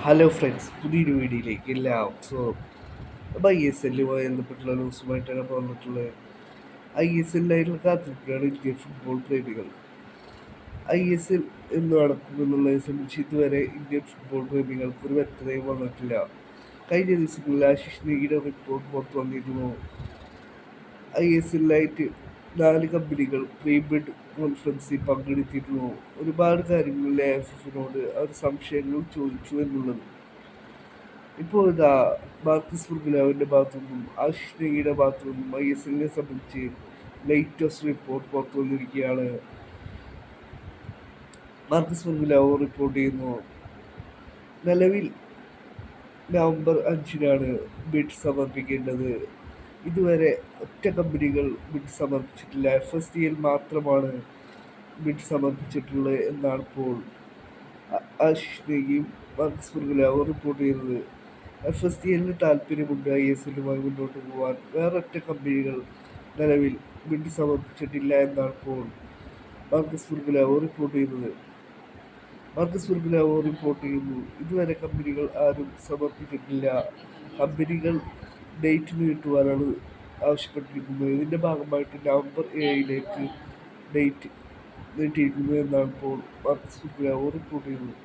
Hello friends, പുതിയൊരു വീഡിയോയിലേക്ക് എല്ലാവർക്കും സ്വാഗതം. അപ്പോൾ ISLുമായി ബന്ധപ്പെട്ടുള്ള ന്യൂസുമായിട്ടാണ് ഇപ്പോൾ വന്നിട്ടുള്ളത്. ISLായിട്ടുള്ള കാത്തിരിക്കുകയാണ് ഇന്ത്യൻ ഫുട്ബോൾ പ്രേമികൾ. ISL എന്ന് നടക്കുമെന്നുള്ളതിനെ സംബന്ധിച്ച് ഇതുവരെ ഇന്ത്യൻ ഫുട്ബോൾ പ്രേമികൾക്ക് ഒരു വ്യക്തതയും വന്നിട്ടില്ല. കഴിഞ്ഞ ദിവസങ്ങളിൽ ആശിഷ് നെഗിയുടെ റിപ്പോർട്ട് പുറത്തു വന്നിരുന്നു. ISLായിട്ട് 4 കമ്പനികൾ പ്രീബിഡ് കോൺഫറൻസിൽ പങ്കെടുത്തിരുന്നു. ഒരുപാട് കാര്യങ്ങളിൽ AFFനോട് അവർ സംശയങ്ങൾ ചോദിച്ചു എന്നുള്ളത്. ഇപ്പോൾ ഇതാ മാർക്കസ് ഫുർഗുലാവിൻ്റെ ഭാഗത്തുനിന്നും ആശിഷ് നെഗിയുടെ ഭാഗത്തുനിന്നും ISLനെ സംബന്ധിച്ച് ലേറ്റസ്റ്റ് റിപ്പോർട്ട് പുറത്തു വന്നിരിക്കുകയാണ്. മാർക്കസ് ഫുർഗുലാവ് റിപ്പോർട്ട് ചെയ്യുന്നു, നിലവിൽ നവംബർ 5-നാണ് ബിഡ് സമർപ്പിക്കേണ്ടത്. ഇതുവരെ ഒറ്റ കമ്പനികൾ ബിഡ് സമർപ്പിച്ചിട്ടില്ല. FSDL മാത്രമാണ് ബിഡ് സമർപ്പിച്ചിട്ടുള്ളത് എന്നാണ് ഇപ്പോൾ ആശിഷ് നെഗിയും മാർക്കസ് ഫുർഗുലാവും റിപ്പോർട്ട് ചെയ്യുന്നത്. FSDLന് താല്പര്യമുണ്ട് ISLുമായി മുന്നോട്ട് പോകാൻ. വേറൊറ്റ കമ്പനികൾ നിലവിൽ ബിഡ് സമർപ്പിച്ചിട്ടില്ല എന്നാണ് ഇപ്പോൾ മാർക്കസ് ഫുർഗുലാവോ റിപ്പോർട്ട് ചെയ്യുന്നത്. ഇതുവരെ കമ്പനികൾ ആരും സമർപ്പിച്ചിട്ടില്ല. കമ്പനികൾ ഡേറ്റ് നീട്ടുവാനാണ് ആവശ്യപ്പെട്ടിരിക്കുന്നത്. ഇതിൻ്റെ ഭാഗമായിട്ട് നവംബർ 7-ലേക്ക് ഡേറ്റ് നീട്ടിയിരിക്കുന്നു എന്നാണ് ഇപ്പോൾ മാർക്കസ് ഫുർഗുലാവോ റിപ്പോർട്ട് ചെയ്യുന്നത്.